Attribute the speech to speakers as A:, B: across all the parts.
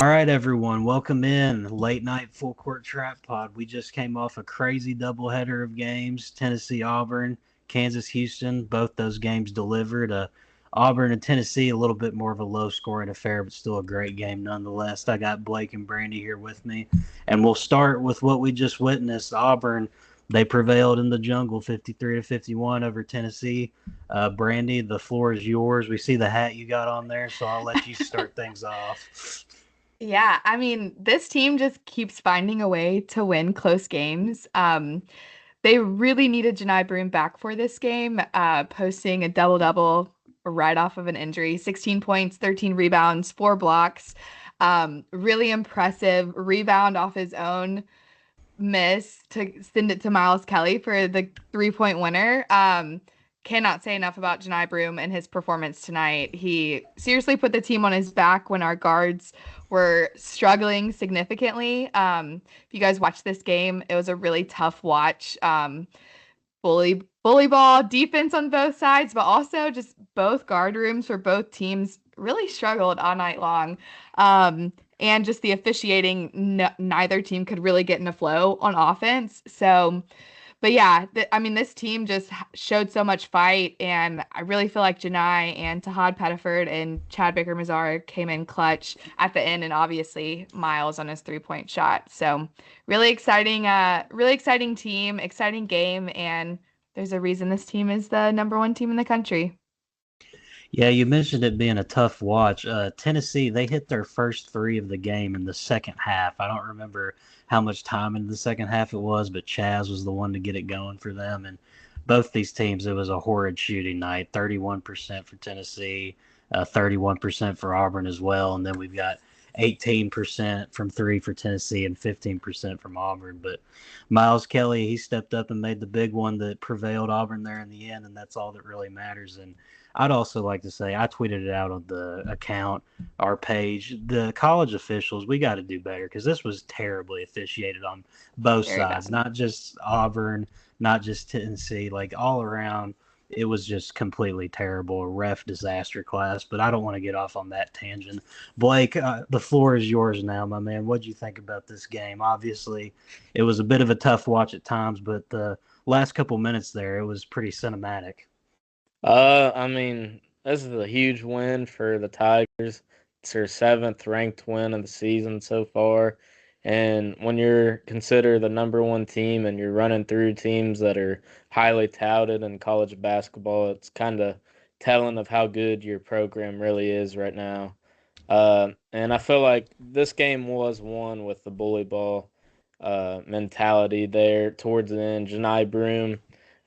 A: All right, everyone, welcome in late night full court trap pod. We just came off a crazy doubleheader of games: Tennessee, Auburn, Kansas, Houston. Both those games delivered. Auburn and Tennessee, a little bit more of a low scoring affair, but still a great game nonetheless. I got Blake and Brandy here with me, and we'll start with what we just witnessed. Auburn, they prevailed in the jungle, 53-51 over Tennessee. Brandy, the floor is yours. We see the hat you got on there, so I'll let you start things off.
B: Yeah, I mean, this team just keeps finding a way to win close games. They really needed Johni Broome back for this game, posting a double-double right off of an injury, 16 points, 13 rebounds, 4 blocks. Really impressive rebound off his own miss to send it to Miles Kelly for the 3-point winner. Cannot say enough about Johni Broome and his performance tonight. He seriously put the team on his back when our guards were struggling significantly. If you guys watched this game, it was a really tough watch. Bully ball defense on both sides, but also just both guard rooms for both teams really struggled all night long. And just the officiating, neither team could really get in a flow on offense. So, but yeah, I mean, this team just showed so much fight, and I really feel like Janai and Tahad Pettiford and Chad Baker-Mazara came in clutch at the end, and obviously Miles on his 3-point shot. So really exciting team, exciting game, and there's a reason this team is the number one team in the country.
A: Yeah, you mentioned it being a tough watch. Tennessee, they hit their first three of the game in the second half. I don't remember how much time in the second half it was, but Chaz was the one to get it going for them. And both these teams, it was a horrid shooting night. 31% for Tennessee, 31% for Auburn as well. And then we've got 18% from three for Tennessee and 15% from Auburn. But Miles Kelly, he stepped up and made the big one that prevailed Auburn there in the end, and that's all that really matters. And I'd also like to say I tweeted it out on the account, our page. The college officials, we got to do better because this was terribly officiated on both
B: Very
A: sides,
B: bad.
A: not just Auburn, not just Tennessee, like all around. It was just completely terrible, a ref disaster class. But I don't want to get off on that tangent. Blake, the floor is yours now, my man. What do you think about this game? Obviously, it was a bit of a tough watch at times, but the last couple minutes there, it was pretty cinematic.
C: I mean, this is a huge win for the Tigers. It's their seventh ranked win of the season so far. And when you're considered the number one team and you're running through teams that are highly touted in college basketball, it's kind of telling of how good your program really is right now. And I feel like this game was won with the bully ball mentality there towards the end. Janai Broome,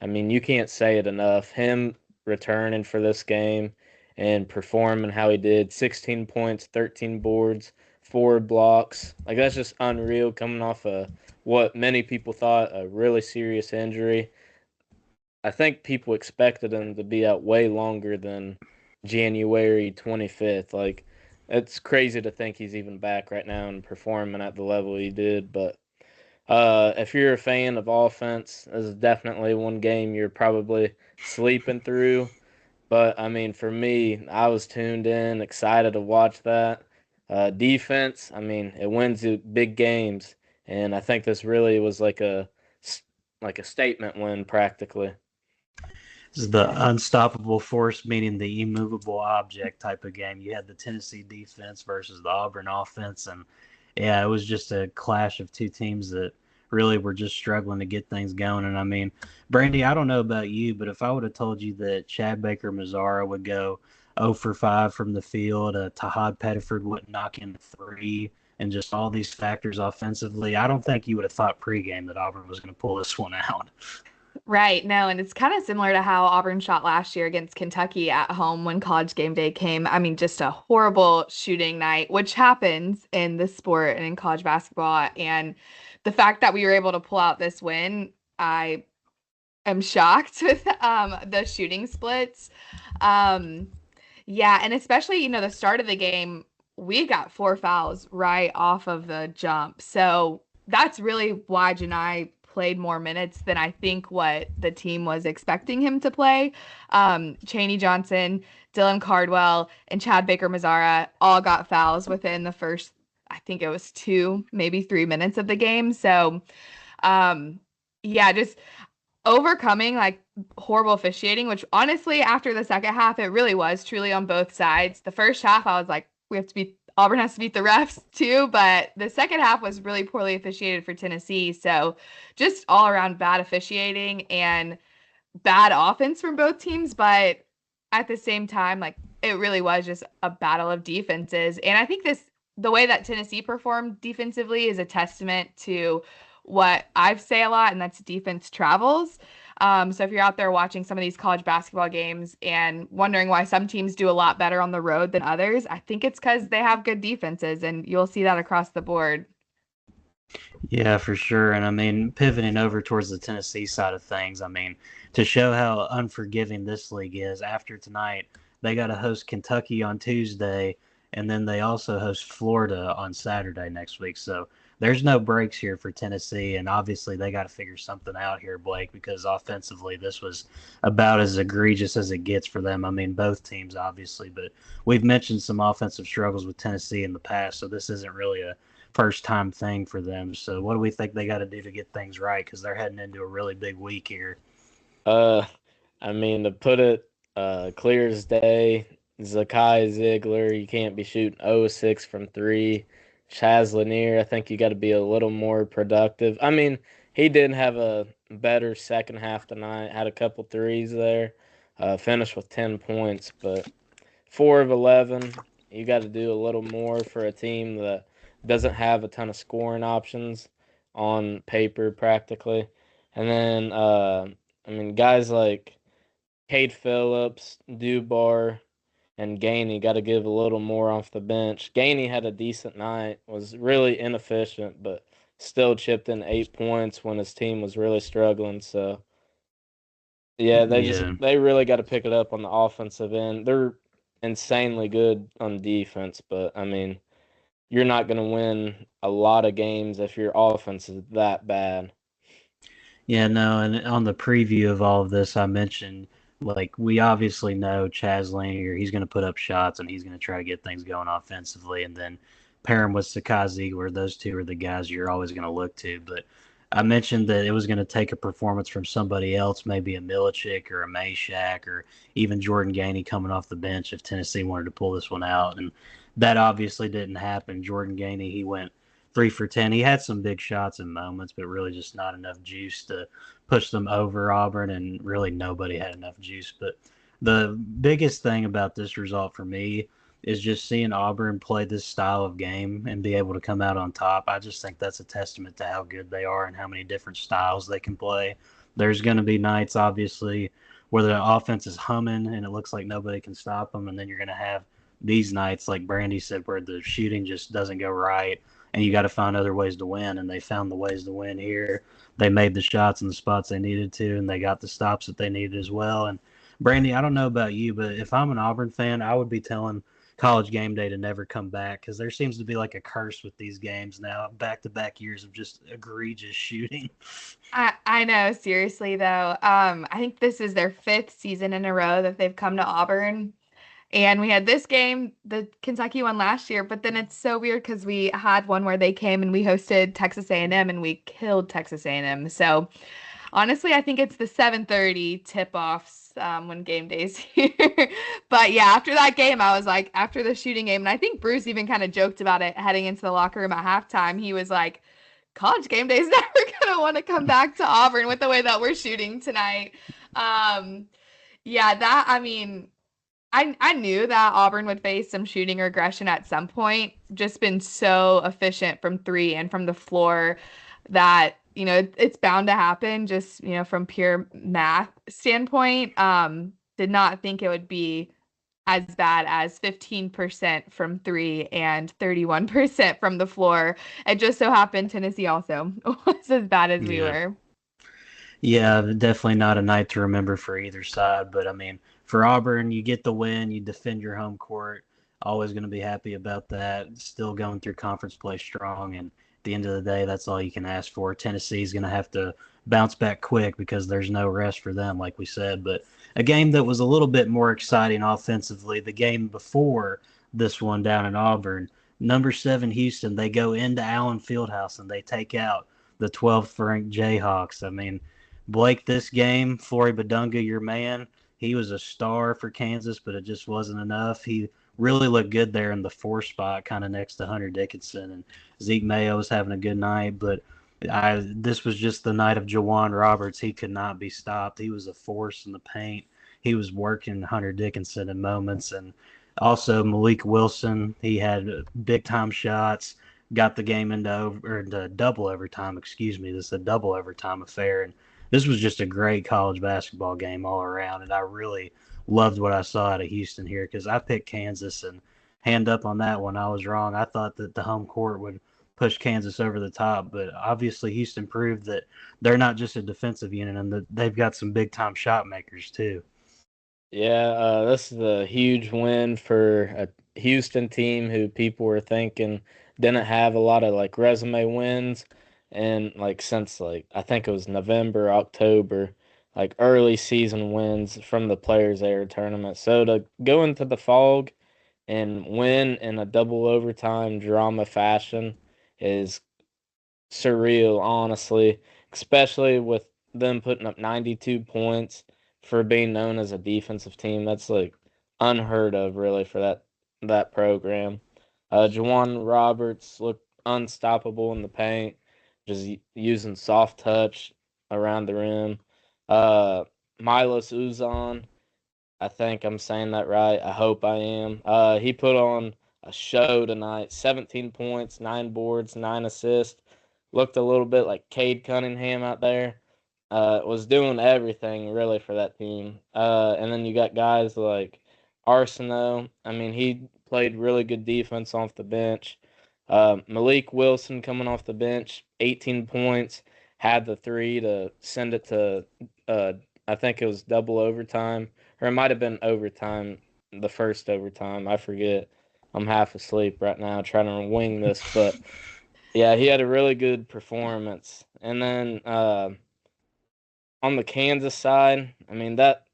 C: I mean, you can't say it enough. Him returning for this game and performing how he did, 16 points, 13 boards, 4 blocks. Like, that's just unreal coming off what many people thought a really serious injury. I think people expected him to be out way longer than January 25th. Like, it's crazy to think he's even back right now and performing at the level he did. But if you're a fan of offense, this is definitely one game you're probably sleeping through. But I mean, for me, I was tuned in, excited to watch that. Defense, I mean, it wins you big games, and I think this really was like a statement win practically.
A: This is the unstoppable force, meaning the immovable object type of game. You had the Tennessee defense versus the Auburn offense, and yeah, it was just a clash of two teams that really were just struggling to get things going. And I mean, Brandy, I don't know about you, but if I would have told you that Chad Baker-Mazara would go 0 for 5 from the field, Tahad Pettiford would knock in three, and just all these factors offensively, I don't think you would have thought pregame that Auburn was going to pull this one out.
B: Right. No, and it's kind of similar to how Auburn shot last year against Kentucky at home when College Game Day came. I mean, just a horrible shooting night, which happens in this sport and in college basketball. And the fact that we were able to pull out this win, I am shocked with the shooting splits. Um, yeah, and especially, the start of the game, we got 4 fouls right off of the jump. So that's really why Janai played more minutes than I think what the team was expecting him to play. Chaney Johnson, Dylan Cardwell, and Chad Baker-Mazara all got fouls within the first, I I think it was 2, maybe 3 minutes of the game. So, yeah, just overcoming like horrible officiating, which honestly, after the second half, it really was truly on both sides. The first half, I was like, Auburn has to beat the refs too, but the second half was really poorly officiated for Tennessee. So just all around bad officiating and bad offense from both teams, but at the same time, like it really was just a battle of defenses. And I think the way that Tennessee performed defensively is a testament to what I've say a lot, and that's defense travels. So if you're out there watching some of these college basketball games and wondering why some teams do a lot better on the road than others, I think it's because they have good defenses, and you'll see that across the board.
A: Yeah, for sure. And I mean, pivoting over towards the Tennessee side of things, I mean, to show how unforgiving this league is, after tonight, they got to host Kentucky on Tuesday, and then they also host Florida on Saturday next week. So there's no breaks here for Tennessee, and obviously they got to figure something out here, Blake, because offensively this was about as egregious as it gets for them. I mean, both teams, obviously, but we've mentioned some offensive struggles with Tennessee in the past, so this isn't really a first time thing for them. So what do we think they got to do to get things right? Because they're heading into a really big week here.
C: Uh, I mean, to put it clear as day, Zakai Ziegler, you can't be shooting 0-6 from 3. Chaz Lanier, I think you got to be a little more productive. I mean, he did have a better second half tonight, had a couple threes there, finished with 10 points, but 4 of 11, you got to do a little more for a team that doesn't have a ton of scoring options on paper practically. And then, I mean, guys like Cade Phillips, Dubar, and Gainey got to give a little more off the bench. Gainey had a decent night, was really inefficient, but still chipped in 8 points when his team was really struggling. So, yeah,
A: Yeah.
C: they really got to pick it up on the offensive end. They're insanely good on defense, but I mean, you're not going to win a lot of games if your offense is that bad.
A: Yeah, no, and on the preview of all of this, I mentioned, like, we obviously know Chaz Lanier, he's going to put up shots and he's going to try to get things going offensively. And then pair him with Sakai Ziegler. Those two are the guys you're always going to look to. But I mentioned that it was going to take a performance from somebody else, maybe a Milicic or a Meshack or even Jordan Gainey coming off the bench if Tennessee wanted to pull this one out. And that obviously didn't happen. Jordan Gainey, he went 3 for 10. He had some big shots and moments, but really just not enough juice to push them over Auburn, and really nobody had enough juice. But the biggest thing about this result for me is just seeing Auburn play this style of game and be able to come out on top. I just think that's a testament to how good they are and how many different styles they can play. There's going to be nights, obviously, where the offense is humming and it looks like nobody can stop them, and then you're going to have these nights, like Brandy said, where the shooting just doesn't go right and you got to find other ways to win. And they found the ways to win here. They made the shots in the spots they needed to, and they got the stops that they needed as well. And Brandy, I don't know about you, but if I'm an Auburn fan, I would be telling College Game Day to never come back, because there seems to be like a curse with these games now, back-to-back years of just egregious shooting.
B: I know, seriously though. I think this is their 5th season in a row that they've come to Auburn. And we had this game, the Kentucky one last year, but then it's so weird because we had one where they came and we hosted Texas A&M and we killed Texas A&M. So honestly, I think it's the 7:30 tip-offs when game day's here. But yeah, after that game, I was like, after the shooting game, and I think Bruce even kind of joked about it heading into the locker room at halftime. He was like, College Game Day is never gonna want to come back to Auburn with the way that we're shooting tonight. Yeah, that I mean. I knew that Auburn would face some shooting regression at some point. Just been so efficient from 3 and from the floor that, it's bound to happen just, from pure math standpoint. Did not think it would be as bad as 15% from 3 and 31% from the floor. It just so happened Tennessee also was as bad as we
A: Yeah.
B: were.
A: Yeah, definitely not a night to remember for either side. But I mean, for Auburn, you get the win, you defend your home court. Always going to be happy about that. Still going through conference play strong. And at the end of the day, that's all you can ask for. Tennessee's going to have to bounce back quick because there's no rest for them, like we said. But a game that was a little bit more exciting offensively, the game before this one down in Auburn, number 7 Houston, they go into Allen Fieldhouse and they take out the 12th ranked Jayhawks. I mean, Blake, this game, Flory Badunga, your man, he was a star for Kansas, but it just wasn't enough. He really looked good there in the 4 spot, kind of next to Hunter Dickinson, and Zeke Mayo was having a good night, but this was just the night of Jawan Roberts. He could not be stopped. He was a force in the paint. He was working Hunter Dickinson in moments, and also Malik Wilson. He had big time shots. Got the game into double overtime. Excuse me, this is a double overtime affair, and this was just a great college basketball game all around. And I really loved what I saw out of Houston here because I picked Kansas, and hand up on that one, I was wrong. I thought that the home court would push Kansas over the top, but obviously Houston proved that they're not just a defensive unit and that they've got some big time shot makers too.
C: Yeah, this is a huge win for a Houston team who people were thinking didn't have a lot of like resume wins, and like since like I think it was November, October, like early season wins from the Players Era tournament. So to go into the Fog and win in a double overtime drama fashion is surreal, honestly, especially with them putting up 92 points for being known as a defensive team. That's like unheard of, really, for that program. Jawan Roberts looked unstoppable in the paint, just using soft touch around the rim. Uh, Milos Uzan, I think I'm saying that right. I hope I am. He put on a show tonight. 17 points, 9 boards, 9 assists. Looked a little bit like Cade Cunningham out there. Was doing everything really for that team. And then you got guys like Arsenault. I mean, he played really good defense off the bench. Malik Wilson coming off the bench, 18 points, had the three to send it to, I think it was double overtime, or it might have been overtime, the first overtime. I forget. I'm half asleep right now trying to wing this, but yeah, he had a really good performance. And then on the Kansas side, I mean, that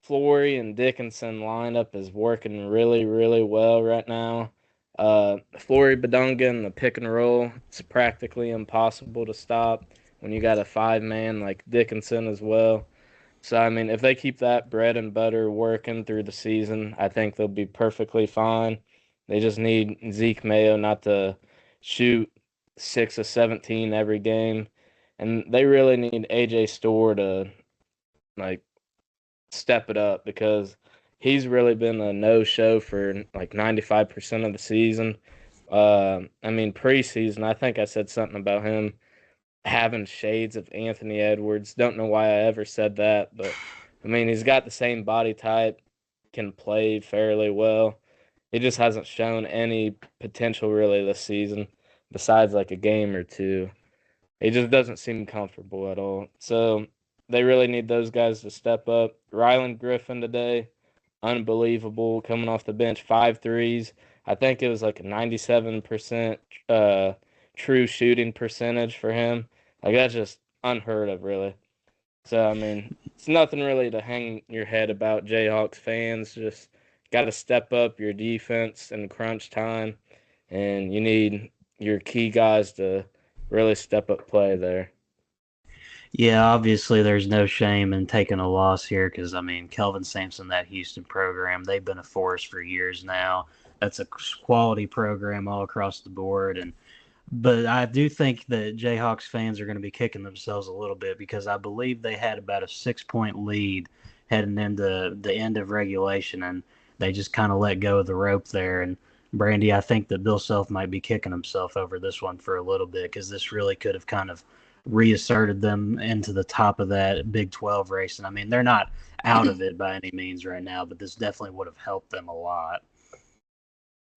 C: Flory and Dickinson lineup is working really, really well right now. Flory Badunga in the pick and roll, it's practically impossible to stop when you got a 5-man like Dickinson as well. So, I mean, if they keep that bread and butter working through the season, I think they'll be perfectly fine. They just need Zeke Mayo not to shoot 6 of 17 every game. And they really need AJ Storr to, like, step it up because he's really been a no-show for, like, 95% of the season. I mean, preseason, I think I said something about him having shades of Anthony Edwards. Don't know why I ever said that, but I mean, he's got the same body type, can play fairly well. He just hasn't shown any potential really this season, besides like a game or two. He just doesn't seem comfortable at all. So they really need those guys to step up. Rylan Griffin today, unbelievable, coming off the bench, 5 threes. I think it was like a 97% true shooting percentage for him. Like, that's just unheard of, really. So, I mean, it's nothing really to hang your head about, Jayhawks fans. Just got to step up your defense in crunch time, and you need your key guys to really step up play there.
A: Yeah, obviously there's no shame in taking a loss here because, I mean, Kelvin Sampson, that Houston program, they've been a force for years now. That's a quality program all across the board. But I do think that Jayhawks fans are going to be kicking themselves a little bit because I believe they had about a 6-point lead heading into the end of regulation, and they just kind of let go of the rope there. And Brandy, I think that Bill Self might be kicking himself over this one for a little bit because this really could have kind of reasserted them into the top of that Big 12 race. And I mean, they're not out of it by any means right now, but this definitely would have helped them a lot.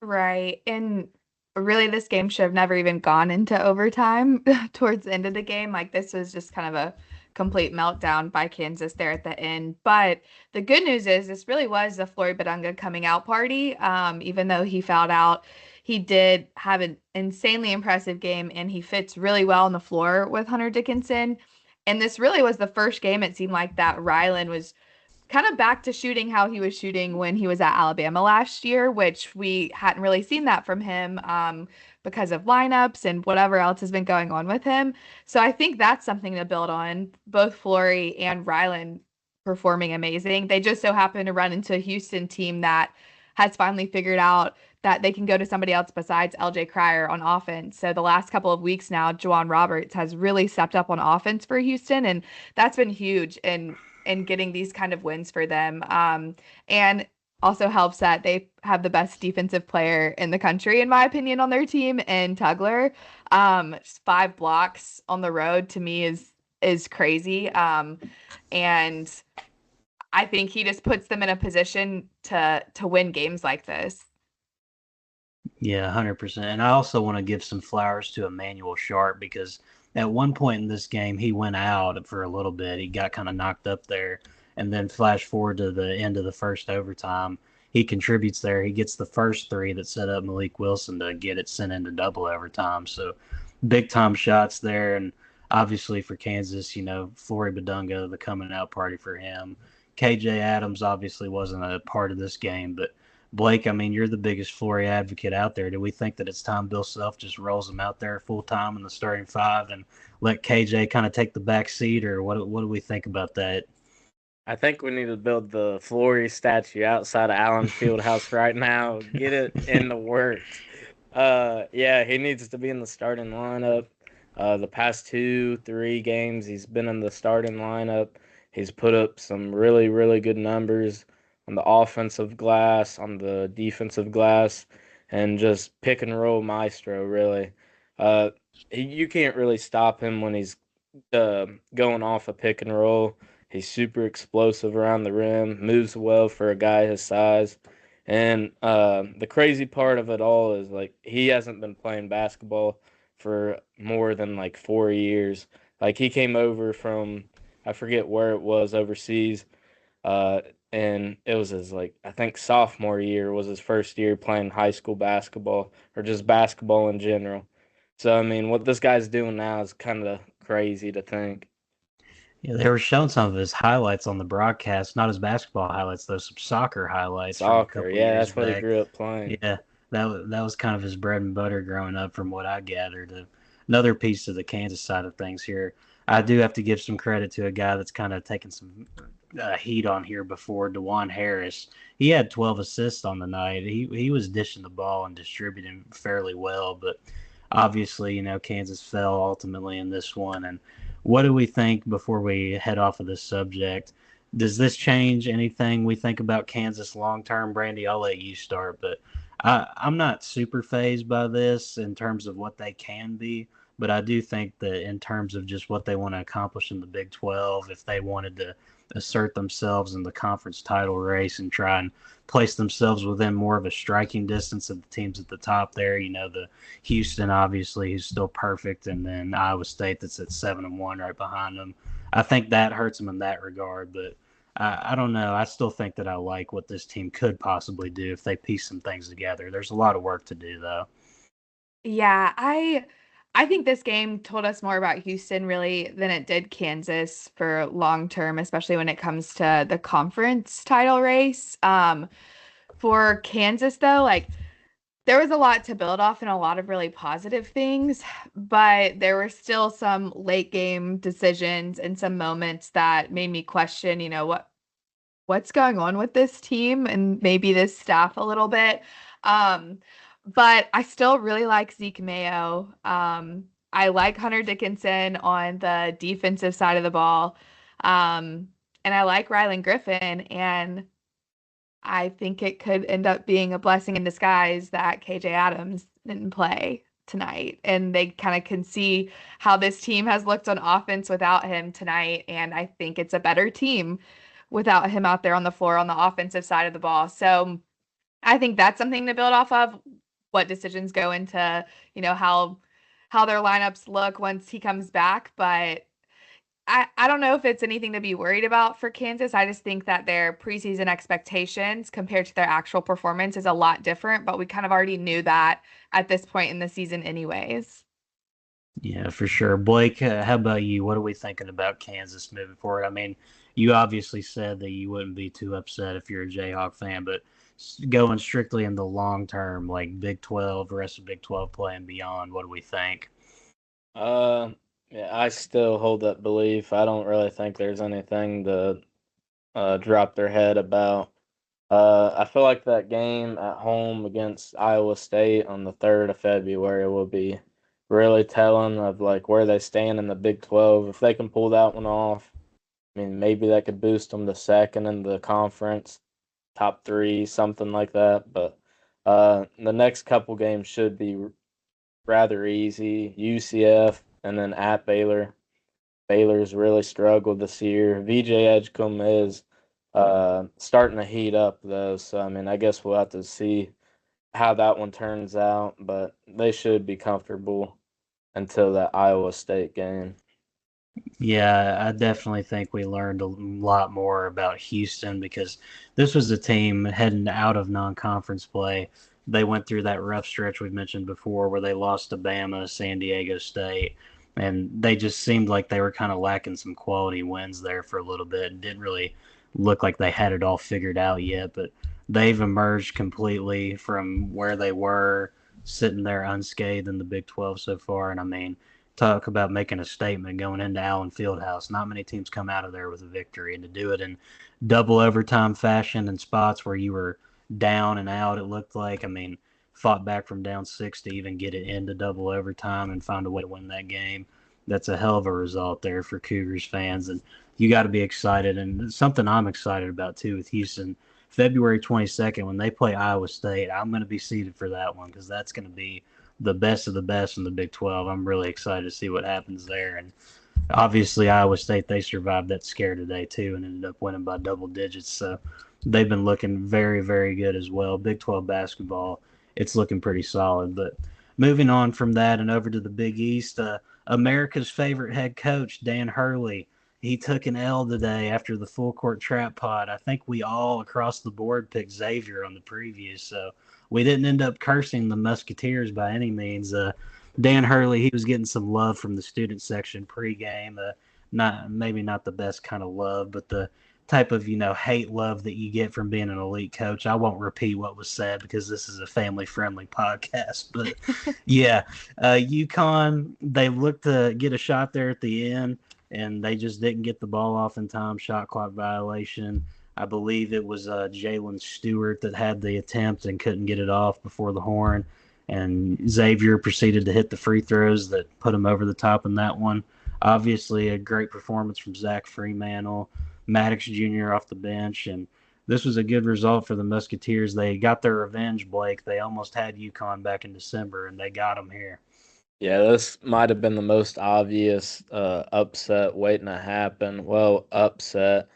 B: Right. And really, this game should have never even gone into overtime towards the end of the game. Like, this was just kind of a complete meltdown by Kansas there at the end. But the good news is this really was the Flory Badunga coming out party. Even though he fouled out, he did have an insanely impressive game, and he fits really well on the floor with Hunter Dickinson. And this really was the first game it seemed like that Rylan was kind of back to shooting how he was shooting when he was at Alabama last year, which we hadn't really seen that from him because of lineups and whatever else has been going on with him. So I think that's something to build on. Both Flory and Ryland performing amazing. They just so happen to run into a Houston team that has finally figured out that they can go to somebody else besides LJ Cryer on offense. So the last couple of weeks now, Juwan Roberts has really stepped up on offense for Houston, and that's been huge in getting these kind of wins for them. And also helps that they have the best defensive player in the country, in my opinion, on their team, in Tugler. Just 5 blocks on the road to me is crazy. And I think he just puts them in a position to win games like this.
A: Yeah, 100%. And I also want to give some flowers to Emmanuel Sharp because at one point in this game, he went out for a little bit. He got kind of knocked up there. And then flash forward to the end of the first overtime. He contributes there. He gets the first three that set up Malik Wilson to get it sent into double overtime. So big time shots there. And obviously for Kansas, Flory Badunga, the coming out party for him. KJ Adams obviously wasn't a part of this game, but Blake, I mean, you're the biggest Flory advocate out there. Do we think that it's time Bill Self just rolls him out there full time in the starting five and let KJ kind of take the back seat, or what do we think about that?
C: I think we need to build the Flory statue outside of Allen Fieldhouse right now. Get it in the works. Yeah, he needs to be in the starting lineup. The past 2-3 games, he's been in the starting lineup. He's put up some really, really good numbers on the offensive glass, on the defensive glass, and just pick and roll maestro, really. Uh, you can't really stop him when he's going off a pick and roll. He's super explosive around the rim, moves well for a guy his size. And the crazy part of it all is like he hasn't been playing basketball for more than like 4 years. Like he came over from I forget where it was overseas, uh, and it was his like I think sophomore year was his first year playing high school basketball or just basketball in general. So I mean, what this guy's doing now is kind of crazy to think.
A: Yeah, they were showing some of his highlights on the broadcast, not his basketball highlights, though, some soccer highlights from a
C: Soccer,
A: couple
C: yeah,
A: years
C: that's what he
A: back.
C: grew up playing.
A: Yeah, that was kind of his bread and butter growing up, from what I gathered. Another piece of the Kansas side of things here, I do have to give some credit to a guy that's kind of taken some heat on here before, DeJuan Harris. He had 12 assists on the night. He was dishing the ball and distributing fairly well, but obviously, Kansas fell ultimately in this one. And what do we think before we head off of this subject? Does this change anything we think about Kansas long term, Brandy? I'll let you start, but I'm not super phased by this in terms of what they can be, but I do think that in terms of just what they want to accomplish in the Big 12, if they wanted to assert themselves in the conference title race and try and place themselves within more of a striking distance of the teams at the top there, the Houston, obviously, who's still perfect, and then Iowa State that's at 7-1 right behind them. I think that hurts them in that regard, but I don't know. I still think that I like what this team could possibly do if they piece some things together. There's a lot of work to do, though.
B: Yeah, I think this game told us more about Houston really than it did Kansas for long term, especially when it comes to the conference title race. For Kansas though, like there was a lot to build off and a lot of really positive things, but there were still some late game decisions and some moments that made me question, what's going on with this team and maybe this staff a little bit. Um, but I still really like Zeke Mayo. I like Hunter Dickinson on the defensive side of the ball. And I like Rylan Griffin. And I think it could end up being a blessing in disguise that KJ Adams didn't play tonight. And they kind of can see how this team has looked on offense without him tonight. And I think it's a better team without him out there on the floor on the offensive side of the ball. So I think that's something to build off of. What decisions go into, how their lineups look once he comes back. But I don't know if it's anything to be worried about for Kansas. I just think that their preseason expectations compared to their actual performance is a lot different, but we kind of already knew that at this point in the season anyways.
A: Yeah, for sure. Blake, how about you? What are we thinking about Kansas moving forward? I mean, you obviously said that you wouldn't be too upset if you're a Jayhawk fan, but going strictly in the long term, like Big 12, the rest of Big 12 play and beyond, what do we think?
C: Uh, yeah, I still hold that belief. I don't really think there's anything to drop their head about. I feel like that game at home against Iowa State on the 3rd of February will be really telling of like where they stand in the Big 12. If they can pull that one off, I mean, maybe that could boost them to second in the conference, top three, something like that. But the next couple games should be rather easy. UCF and then at Baylor. Baylor's really struggled this year. VJ Edgecombe is starting to heat up though, so I mean, I guess we'll have to see how that one turns out, but they should be comfortable until that Iowa State game.
A: Yeah, I definitely think we learned a lot more about Houston because this was a team heading out of non-conference play. They went through that rough stretch we've mentioned before where they lost to Bama, San Diego State, and they just seemed like they were kind of lacking some quality wins there for a little bit and didn't really look like they had it all figured out yet. But they've emerged completely from where they were sitting there unscathed in the Big 12 so far. And I mean, talk about making a statement going into Allen Fieldhouse. Not many teams come out of there with a victory, and to do it in double overtime fashion in spots where you were down and out, it looked like. I mean, fought back from down six to even get it into double overtime and find a way to win that game. That's a hell of a result there for Cougars fans, and you got to be excited. And something I'm excited about too with Houston. February 22nd, when they play Iowa State, I'm going to be seated for that one because that's going to be the best of the best in the Big 12. I'm really excited to see what happens there. And obviously, Iowa State, they survived that scare today, too, and ended up winning by double digits. So they've been looking very, very good as well. Big 12 basketball, it's looking pretty solid. But moving on from that and over to the Big East, America's favorite head coach, Dan Hurley, he took an L today after the full court trap pod. I think we all across the board picked Xavier on the preview. So we didn't end up cursing the Musketeers by any means. Dan Hurley, he was getting some love from the student section pregame. Not the best kind of love, but the type of hate love that you get from being an elite coach. I won't repeat what was said because this is a family friendly podcast. But yeah, UConn, they looked to get a shot there at the end, and they just didn't get the ball off in time. Shot clock violation. I believe it was Jalen Stewart that had the attempt and couldn't get it off before the horn. And Xavier proceeded to hit the free throws that put him over the top in that one. Obviously, a great performance from Zach Freemantle, Maddox Jr. off the bench. And this was a good result for the Musketeers. They got their revenge, Blake. They almost had UConn back in December, and they got them here.
C: Yeah, this might have been the most obvious upset waiting to happen. Well, upset.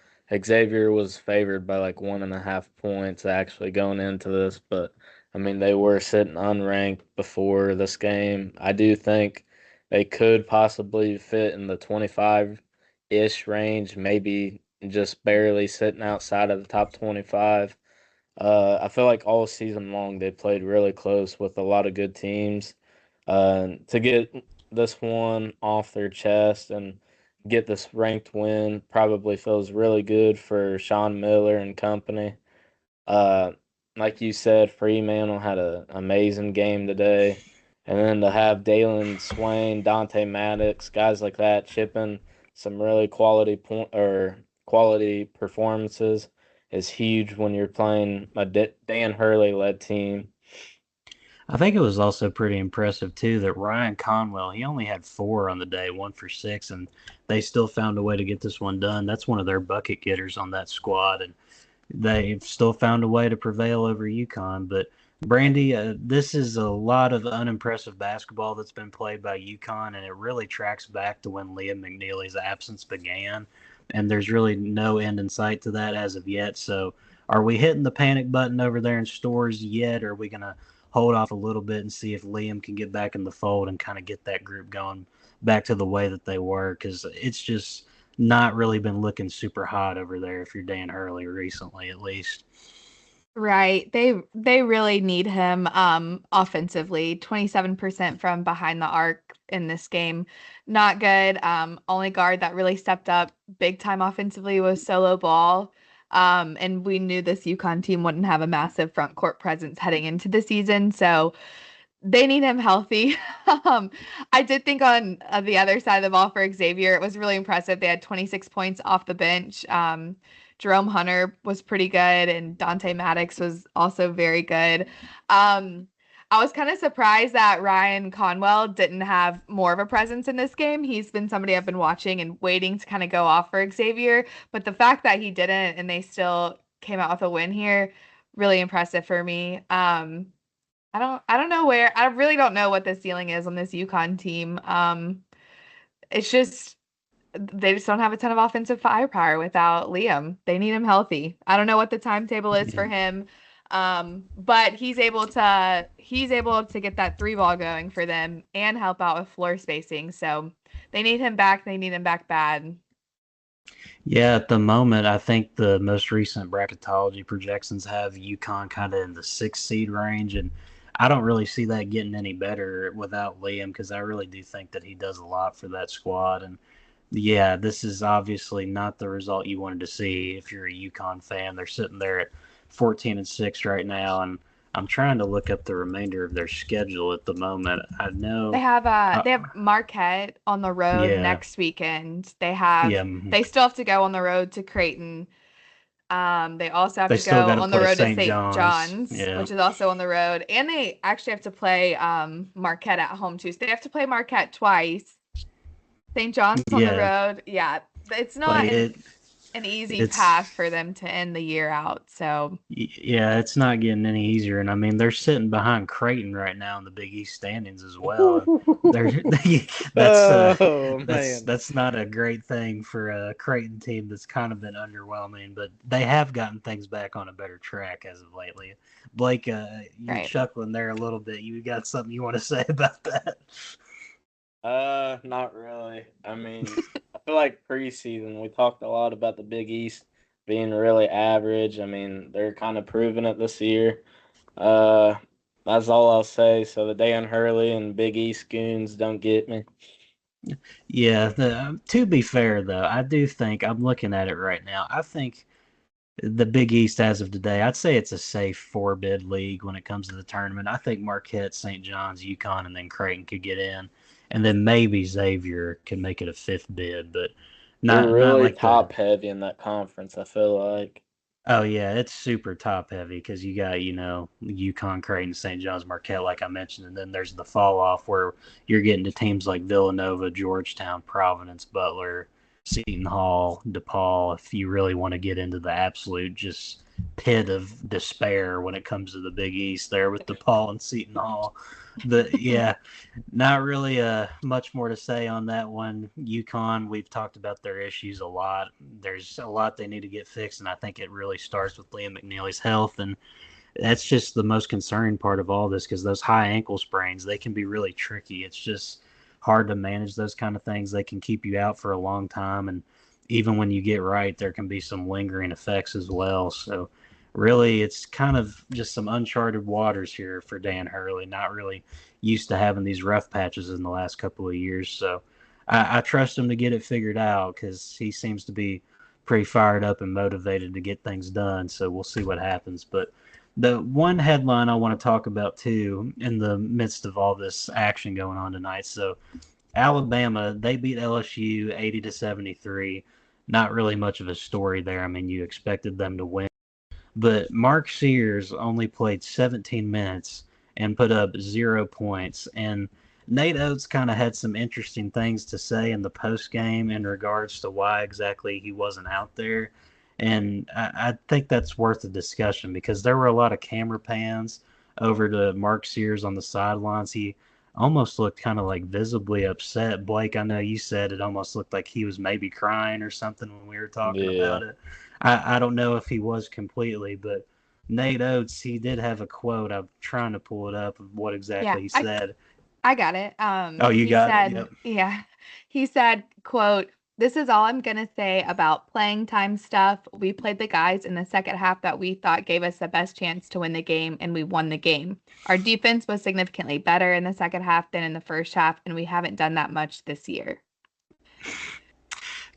C: Xavier was favored by like 1.5 points actually going into this, but I mean, they were sitting unranked before this game. I do think they could possibly fit in the 25-ish range, maybe just barely sitting outside of the top 25. I feel like all season long they played really close with a lot of good teams. To get this one off their chest and get this ranked win probably feels really good for Sean Miller and company. Uh, like you said, Freemantle had an amazing game today. And then to have Dalen Swain, Dante Maddox, guys like that chipping some really quality performances is huge when you're playing a Dan Hurley led team.
A: I think it was also pretty impressive too that Ryan Conwell, he only had 4 on the day, 1 for 6, and they still found a way to get this one done. That's one of their bucket getters on that squad, and they've still found a way to prevail over UConn. But Brandy, this is a lot of unimpressive basketball that's been played by UConn, and it really tracks back to when Liam McNeely's absence began. And there's really no end in sight to that as of yet. So, are we hitting the panic button over there in stores yet, or are we going to hold off a little bit and see if Liam can get back in the fold and kind of get that group going back to the way that they were? Because it's just not really been looking super hot over there if you're Dan Hurley recently, at least.
B: Right. They really need him offensively. 27% from behind the arc in this game. Not good. Only guard that really stepped up big time offensively was Solo Ball. And we knew this UConn team wouldn't have a massive front court presence heading into the season, so they need him healthy. I did think on the other side of the ball for Xavier, it was really impressive. They had 26 points off the bench. Jerome Hunter was pretty good, and Dante Maddox was also very good. I was kind of surprised that Ryan Conwell didn't have more of a presence in this game. He's been somebody I've been watching and waiting to kind of go off for Xavier, but the fact that he didn't and they still came out with a win here, really impressive for me. I don't know where I really don't know what the ceiling is on this UConn team. It's just they just don't have a ton of offensive firepower without Liam. They need him healthy. I don't know what the timetable is for him. But he's able to get that 3-ball going for them and help out with floor spacing. So they need him back. They need him back bad.
A: Yeah, at the moment, I think the most recent bracketology projections have UConn kind of in the 6th seed range, and I don't really see that getting any better without Liam because I really do think that he does a lot for that squad. And yeah, this is obviously not the result you wanted to see if you're a UConn fan. They're sitting there at 14-6 right now, and I'm trying to look up the remainder of their schedule at the moment. I know
B: They have Marquette on the road next weekend. They still have to go on the road to Creighton. They also have
A: they
B: to
A: still
B: go
A: got to
B: on the
A: play
B: road to
A: St.
B: St. John's,
A: Yeah.
B: which is also on the road. And they actually have to play Marquette at home too. So they have to play Marquette twice. St. John's on the road. Yeah. It's not an easy path for them to end the year out. So
A: yeah, it's not getting any easier. And I mean, they're sitting behind Creighton right now in the Big East standings as well. That's not a great thing for a Creighton team that's kind of been underwhelming, but they have gotten things back on a better track as of lately. Blake, you're chuckling there a little bit. You got something you want to say about that?
C: Not really. I mean, I feel like preseason we talked a lot about the Big East being really average. I mean, they're kind of proving it this year. That's all I'll say. So the Dan Hurley and Big East goons don't get me.
A: Yeah, to be fair though, I do think I'm looking at it right now. I think the Big East as of today, I'd say it's a safe 4-bid league when it comes to the tournament. I think Marquette, St. John's, UConn, and then Creighton could get in, and then maybe Xavier can make it a 5th bid, but
C: They're really
A: not like
C: top heavy in that conference. I feel like.
A: Oh yeah, it's super top heavy because you got UConn, Creighton, St. John's, Marquette, like I mentioned, and then there's the fall off where you're getting to teams like Villanova, Georgetown, Providence, Butler, Seton Hall, DePaul. If you really want to get into the absolute just pit of despair when it comes to the Big East, there with DePaul and Seton Hall. Yeah, not really much more to say on that one. UConn, we've talked about their issues a lot. There's a lot they need to get fixed, and I think it really starts with Liam McNeely's health, and that's just the most concerning part of all this because those high ankle sprains, they can be really tricky. It's just hard to manage those kind of things. They can keep you out for a long time, and even when you get right, there can be some lingering effects as well. So really, it's kind of just some uncharted waters here for Dan Hurley, not really used to having these rough patches in the last couple of years. So I trust him to get it figured out because he seems to be pretty fired up and motivated to get things done. So we'll see what happens. But the one headline I want to talk about, too, in the midst of all this action going on tonight. So Alabama, they beat LSU 80-73. Not really much of a story there. I mean, you expected them to win. But Mark Sears only played 17 minutes and put up 0 points. And Nate Oats kind of had some interesting things to say in the post game in regards to why exactly he wasn't out there. And I think that's worth a discussion because there were a lot of camera pans over to Mark Sears on the sidelines. He almost looked kind of like visibly upset. Blake, I know you said it almost looked like he was maybe crying or something when we were talking about it. I don't know if he was completely, but Nate Oats, he did have a quote. I'm trying to pull it up of what exactly he said.
B: I got it.
A: Oh, you got it? Yep.
B: Yeah. He said, quote, this is all I'm going to say about playing time stuff. We played the guys in the second half that we thought gave us the best chance to win the game, and we won the game. Our defense was significantly better in the second half than in the first half, and we haven't done that much this year.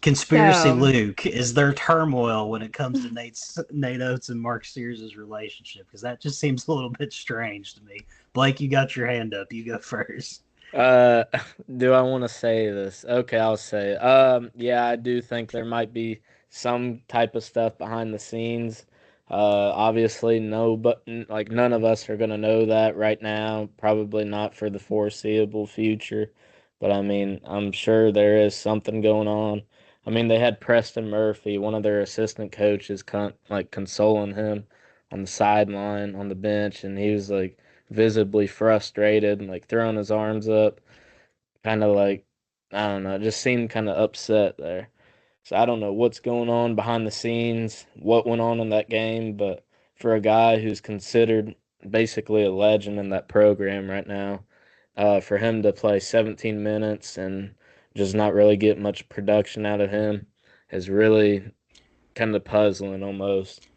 A: Conspiracy
B: So,
A: Luke, is there turmoil when it comes to Nate Oats and Mark Sears' relationship? Because that just seems a little bit strange to me. Blake, you got your hand up. You go first.
C: Uh, do I want to say this? Okay, I'll say it. Yeah, I do think there might be some type of stuff behind the scenes. Obviously, no, but like none of us are gonna know that right now. Probably not for the foreseeable future. But I mean, I'm sure there is something going on. I mean, they had Preston Murphy, one of their assistant coaches, consoling him on the sideline on the bench, and he was like visibly frustrated and like throwing his arms up, kind of like, I don't know, just seemed kind of upset there. So I don't know what's going on behind the scenes, what went on in that game, but for a guy who's considered basically a legend in that program right now, for him to play 17 minutes and just not really get much production out of him is really kind of puzzling almost.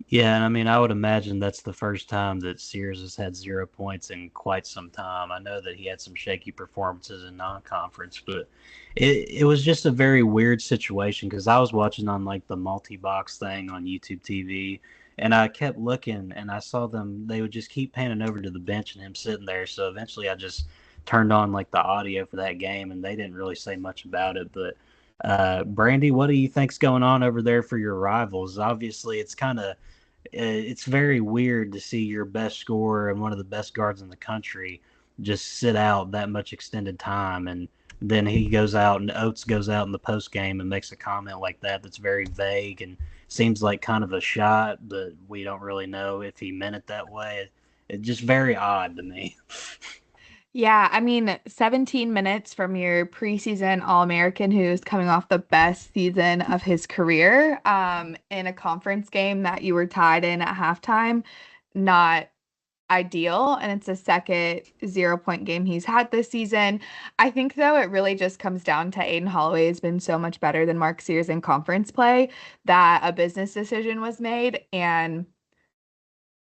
A: Yeah, and I mean, I would imagine that's the first time that Sears has had 0 points in quite some time. I know that he had some shaky performances in non-conference, but it was just a very weird situation because I was watching on like the multi-box thing on YouTube TV, and I kept looking and I saw them. They would just keep panning over to the bench and him sitting there. So eventually, I just turned on like the audio for that game, and they didn't really say much about it, but. Brandy, what do you think's going on over there for your rivals? Obviously, it's very weird to see your best scorer and one of the best guards in the country just sit out that much extended time. And then he goes out and Oates goes out in the post game and makes a comment like that that's very vague and seems like kind of a shot, but we don't really know if he meant it that way. It's just very odd to me.
B: yeah, I mean, 17 minutes from your preseason All-American who's coming off the best season of his career, in a conference game that you were tied in at halftime, not ideal. And it's the second 0 point game he's had this season. I think, though, it really just comes down to Aiden Holloway has been so much better than Mark Sears in conference play that a business decision was made. And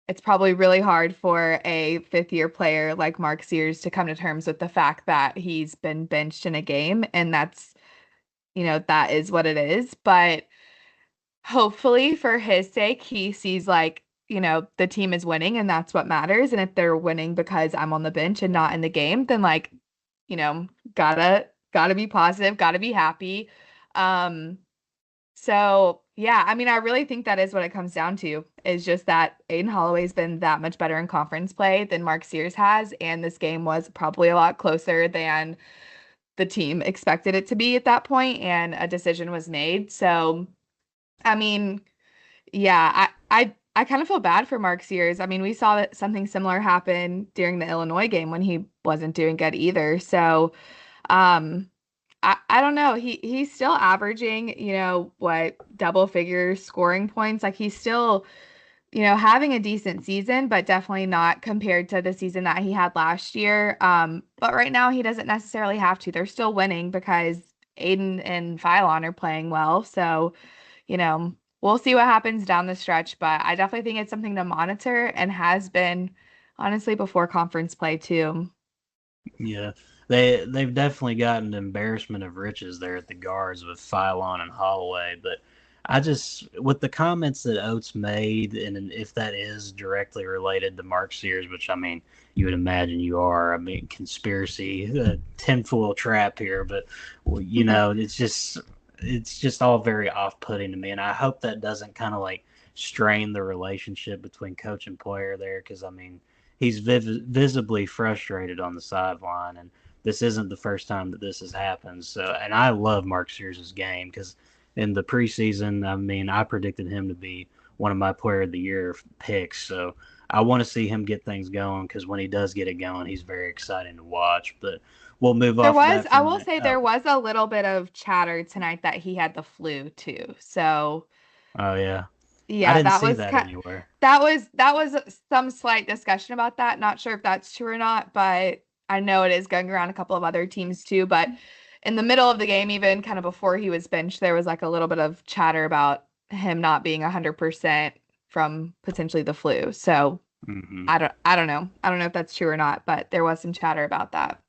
B: it's probably really hard for a fifth-year player like Mark Sears to come to terms with the fact that he's been benched in a game, and that is what it is. But hopefully, for his sake, he sees like, the team is winning and that's what matters. And if they're winning because I'm on the bench and not in the game, then like, you know, gotta be positive, gotta be happy. Um, so yeah, I mean, I really think that is what it comes down to, is just that Aiden Holloway's been that much better in conference play than Mark Sears has, and this game was probably a lot closer than the team expected it to be at that point, and a decision was made. So, I mean, yeah, I kind of feel bad for Mark Sears. I mean, we saw that something similar happen during the Illinois game when he wasn't doing good either. So, um, I don't know. He's still averaging, what, double figure scoring points. Like he's still, having a decent season, but definitely not compared to the season that he had last year. But right now he doesn't necessarily have to. They're still winning because Aiden and Philon are playing well. So, we'll see what happens down the stretch, but I definitely think it's something to monitor and has been honestly before conference play too.
A: Yeah, they've definitely gotten an embarrassment of riches there at the guards with Philon and Holloway. But I just with the comments that Oates made, and if that is directly related to Mark Sears, which I mean you would imagine you are. I mean conspiracy, tinfoil trap here, but it's just all very off-putting to me, and I hope that doesn't kind of like strain the relationship between coach and player there, because I mean he's visibly frustrated on the sideline, and this isn't the first time that this has happened. So, and I love Mark Sears' game because in the preseason, I mean, I predicted him to be one of my Player of the Year picks. So, I want to see him get things going because when he does get it going, he's very exciting to watch. But we'll move off of that
B: I
A: from
B: will
A: that.
B: say there was a little bit of chatter tonight that he had the flu too. So
A: Oh yeah, I
B: yeah,
A: didn't see that anywhere.
B: that was some slight discussion about that. Not sure if that's true or not, but I know it is going around a couple of other teams too. But in the middle of the game, even kind of before he was benched, there was like a little bit of chatter about him not being 100% from potentially the flu. So
A: Hmm.
B: I don't know. I don't know if that's true or not, but there was some chatter about that.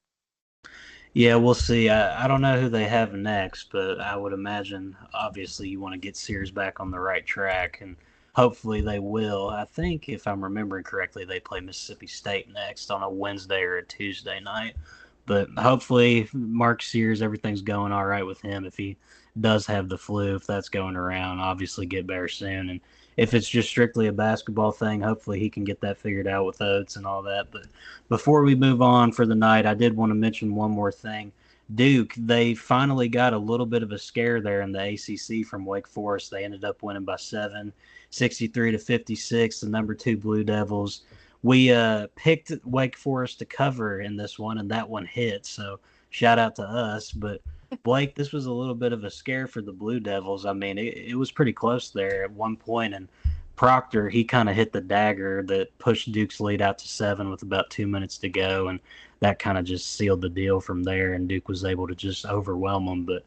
A: Yeah, we'll see. I don't know who they have next, but I would imagine obviously you want to get Sears back on the right track, and hopefully they will. I think if I'm remembering correctly, they play Mississippi State next on a Wednesday or a Tuesday night. But hopefully Mark Sears, everything's going all right with him. If he does have the flu, if that's going around, obviously get better soon. And if it's just strictly a basketball thing, hopefully he can get that figured out with Oats and all that. But before we move on for the night, I did want to mention one more thing. Duke, they finally got a little bit of a scare there in the ACC from Wake Forest. They ended up winning by 7, 63-56, the number 2 Blue Devils. We picked Wake Forest to cover in this one, and that one hit. So shout out to us. But Blake, this was a little bit of a scare for the Blue Devils. I mean, it was pretty close there at one point, and Proctor, he kind of hit the dagger that pushed Duke's lead out to 7 with about 2 minutes to go, and that kind of just sealed the deal from there. And Duke was able to just overwhelm them. But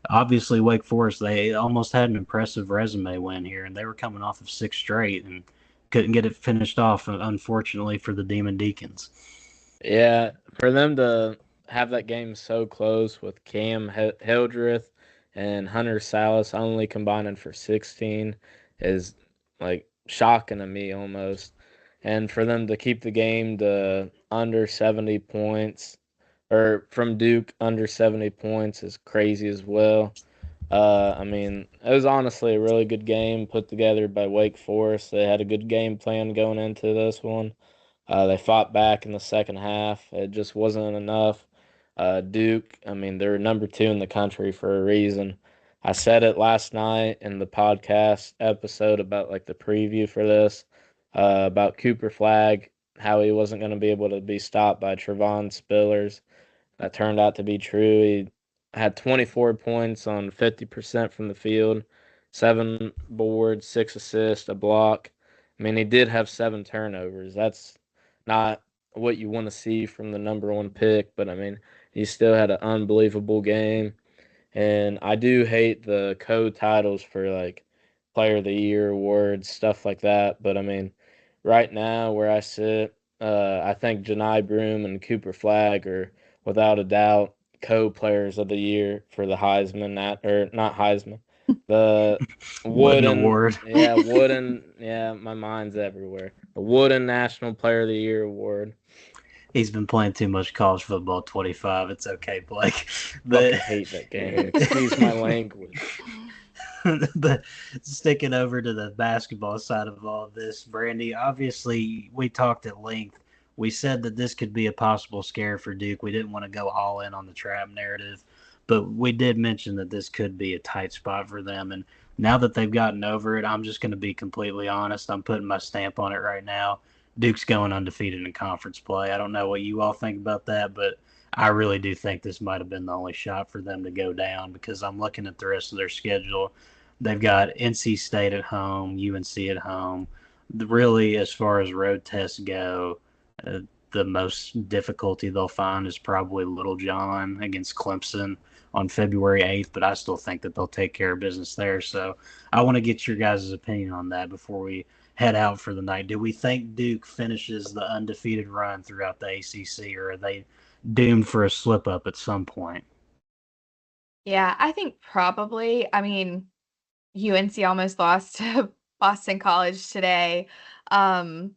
A: obviously, Wake Forest, they almost had an impressive resume win here, and they were coming off of 6 straight and couldn't get it finished off, unfortunately, for the Demon Deacons.
C: Yeah, for them to have that game so close with Cam Hildreth and Hunter Salas only combining for 16 is like shocking to me almost. And for them to keep the game to under 70 points, or from Duke under 70 points, is crazy as well. I mean, it was honestly a really good game put together by Wake Forest. They had a good game plan going into this one. They fought back in the second half. It just wasn't enough. Duke, I mean, they're number 2 in the country for a reason. I said it last night in the podcast episode about like the preview for this, about Cooper Flag, how he wasn't going to be able to be stopped by Trevon Spillers. That turned out to be true. He had 24 points on 50% from the field, 7 boards, 6 assists, a block. I mean, he did have 7 turnovers. That's not what you want to see from the number 1 pick, but I mean, he still had an unbelievable game. And I do hate the co-titles for like Player of the Year awards, stuff like that. But I mean, right now where I sit, I think Johni Broome and Cooper Flag are without a doubt co-players of the year for the Heisman, or not Heisman, the
A: Wooden
C: Wooden,
A: Award.
C: yeah, Wooden, yeah, my mind's everywhere. The Wooden National Player of the Year award.
A: He's been playing too much college football 25. It's okay, Blake. But
C: Fucking hate that game. Excuse my language.
A: but sticking over to the basketball side of all of this, Brandy, obviously we talked at length. We said that this could be a possible scare for Duke. We didn't want to go all in on the trap narrative, but we did mention that this could be a tight spot for them. And now that they've gotten over it, I'm just going to be completely honest. I'm putting my stamp on it right now. Duke's going undefeated in conference play. I don't know what you all think about that, but I really do think this might have been the only shot for them to go down because I'm looking at the rest of their schedule. They've got NC State at home, UNC at home. Really, as far as road tests go, uh, the most difficulty they'll find is probably Little John against Clemson on February 8th, but I still think that they'll take care of business there. So I want to get your guys' opinion on that before we head out for the night. Do we think Duke finishes the undefeated run throughout the ACC, or are they doomed for a slip up at some point?
B: Yeah, I think probably. I mean, UNC almost lost to Boston College today. Um,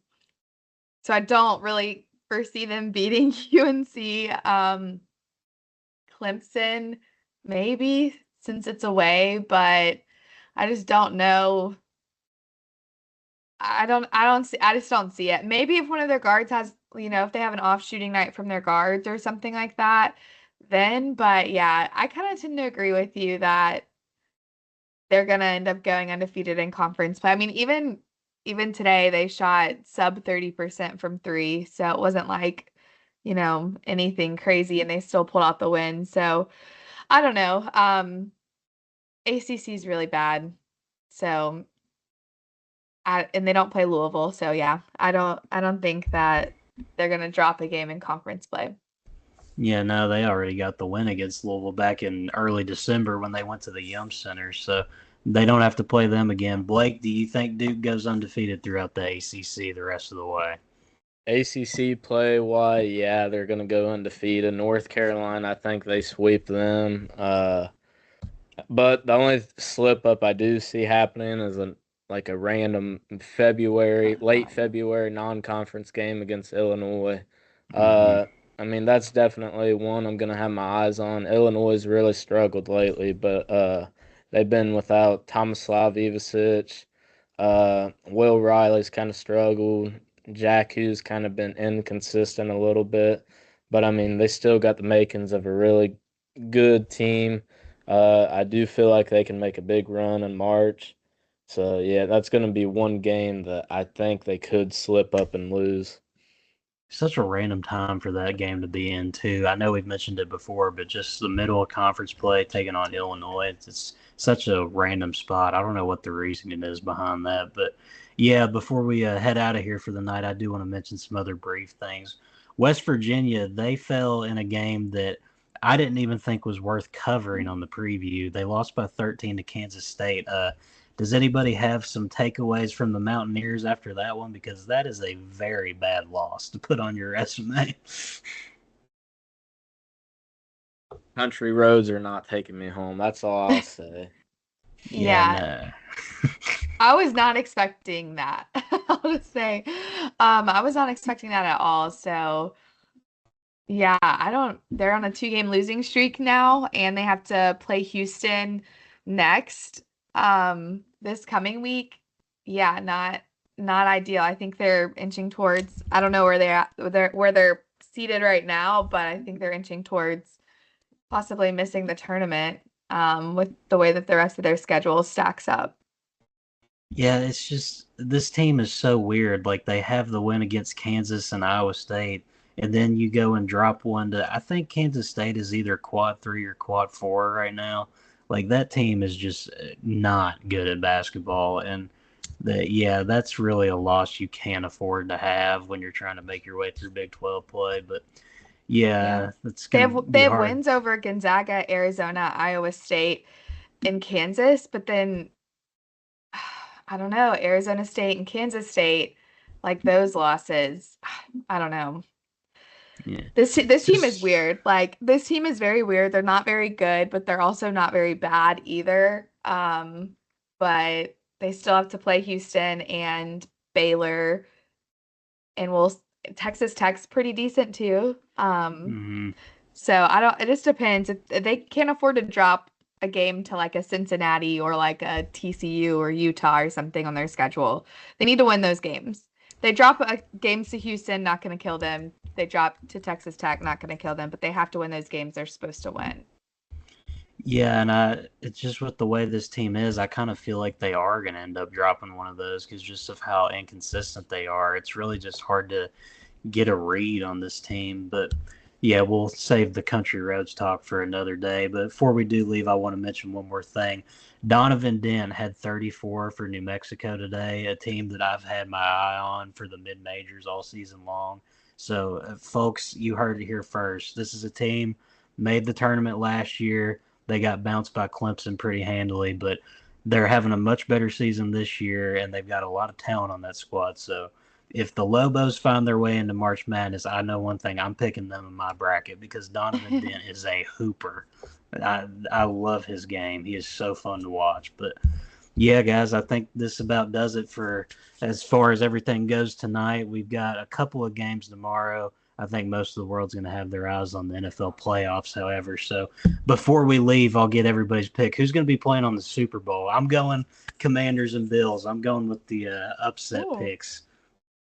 B: so I don't really foresee them beating UNC. Clemson, maybe since it's away, but I just don't know. I just don't see it. Maybe if one of their guards has, if they have an off shooting night from their guards or something like that, then, but yeah, I kind of tend to agree with you that they're gonna end up going undefeated in conference. But I mean, even today they shot sub 30% from 3, so it wasn't like, anything crazy, and they still pulled out the win. So I don't know. ACC is really bad. So and they don't play Louisville, so yeah, I don't think that they're gonna drop a game in conference play.
A: Yeah, no, they already got the win against Louisville back in early December when they went to the Yum Center, so they don't have to play them again. Blake, do you think Duke goes undefeated throughout the ACC the rest of the way?
C: ACC play, why? Yeah, they're going to go undefeated. North Carolina, I think they sweep them. But the only slip up I do see happening is a random late February non-conference game against Illinois.
A: Hmm.
C: Uh, I mean that's definitely one I'm gonna have my eyes on. Illinois has really struggled lately, but they've been without Tomislav Ivicic. Will Riley's kind of struggled. Jack Hughes kind of been inconsistent a little bit, but I mean they still got the makings of a really good team. I do feel like they can make a big run in March. So yeah, that's going to be one game that I think they could slip up and lose.
A: Such a random time for that game to be in, too. I know we've mentioned it before, but just the middle of conference play taking on Illinois, it's such a random spot. I don't know what the reasoning is behind that. But yeah, before we head out of here for the night, I do want to mention some other brief things. West Virginia, they fell in a game that I didn't even think was worth covering on the preview. They lost by 13 to Kansas State. Does anybody have some takeaways from the Mountaineers after that one? Because that is a very bad loss to put on your resume.
C: Country roads are not taking me home. That's all I'll say.
A: Yeah,
B: Yeah,
A: no.
B: I was not expecting that. I'll just say, I was not expecting that at all. So yeah, I don't. They're on a 2-game losing streak now, and they have to play Houston next, this coming week. Yeah, not ideal. I think they're inching towards. I don't know where they're at, where they're seated right now, but I think they're inching towards possibly missing the tournament, with the way that the rest of their schedule stacks up.
A: Yeah, it's just this team is so weird. Like they have the win against Kansas and Iowa State, and then you go and drop one to I think Kansas State is either quad three or quad four right now. Like that team is just not good at basketball, and yeah, that's really a loss you can't afford to have when you're trying to make your way through Big 12 play. But
B: Yeah.
A: yeah, it's
B: They
A: gonna
B: have they
A: be
B: have
A: hard.
B: wins over Gonzaga, Arizona, Iowa State, and Kansas, but then I don't know, Arizona State and Kansas State, like those losses. I don't know.
A: Yeah,
B: This team is
A: just
B: weird. Like this team is very weird. They're not very good, but they're also not very bad either. But they still have to play Houston and Baylor, and Texas Tech's pretty decent too.
A: mhm.
B: So I don't. It just depends. If they can't afford to drop a game to like a Cincinnati or like a TCU or Utah or something on their schedule, they need to win those games. They drop games to Houston, not going to kill them. They drop to Texas Tech, not going to kill them. But they have to win those games they're supposed to win.
A: Yeah, and it's just with the way this team is, I kind of feel like they are going to end up dropping one of those because just of how inconsistent they are. It's really just hard to get a read on this team. But yeah, we'll save the country roads talk for another day. But before we do leave, I want to mention one more thing. Donovan Dent had 34 for New Mexico today, a team that I've had my eye on for the mid majors all season long. So, folks, you heard it here first. This is a team made the tournament last year. They got bounced by Clemson pretty handily, but they're having a much better season this year, and they've got a lot of talent on that squad. So, if the Lobos find their way into March Madness, I know one thing: I'm picking them in my bracket because Donovan Dent is a hooper. I love his game. He is so fun to watch. But yeah, guys, I think this about does it for as far as everything goes tonight. We've got a couple of games tomorrow. I think most of the world's going to have their eyes on the NFL playoffs, however. So before we leave, I'll get everybody's pick. Who's going to be playing on the Super Bowl? I'm going Commanders and Bills. I'm going with the upset
B: Ooh.
A: picks.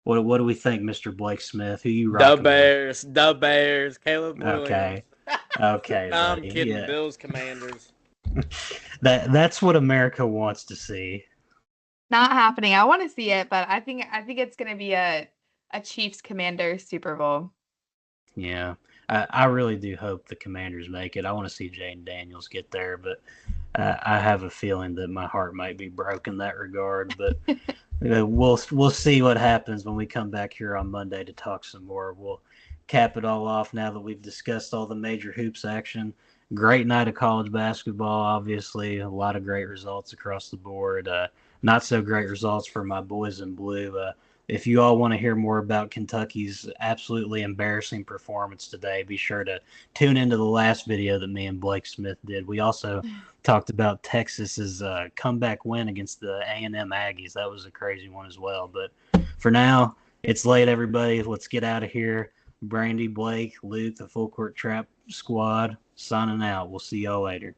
A: What do we think, Mr. Blake Smith? Who you
C: The
A: rocking with?
C: Bears, the Bears, Caleb Williams.
A: Okay. Okay,
C: No, I'm
A: buddy.
C: kidding.
A: Yeah.
C: Bills, Commanders.
A: That's what America wants to see.
B: Not happening. I want to see it, but I think it's going to be a Chiefs Commanders Super Bowl.
A: Yeah. I really do hope the Commanders make it. I want to see Jane Daniels get there, but I have a feeling that my heart might be broken in that regard. But we'll see what happens when we come back here on Monday to talk some more. We'll cap it all off now that we've discussed all the major hoops action. Great night of college basketball, obviously. A lot of great results across the board. Not so great results for my boys in blue. If you all want to hear more about Kentucky's absolutely embarrassing performance today, be sure to tune into the last video that me and Blake Smith did. We also talked about Texas's comeback win against the A&M Aggies. That was a crazy one as well. But for now, it's late, everybody. Let's get out of here. Brandy, Blake, Luke, the Full Court Trap Squad, signing out. We'll see y'all later.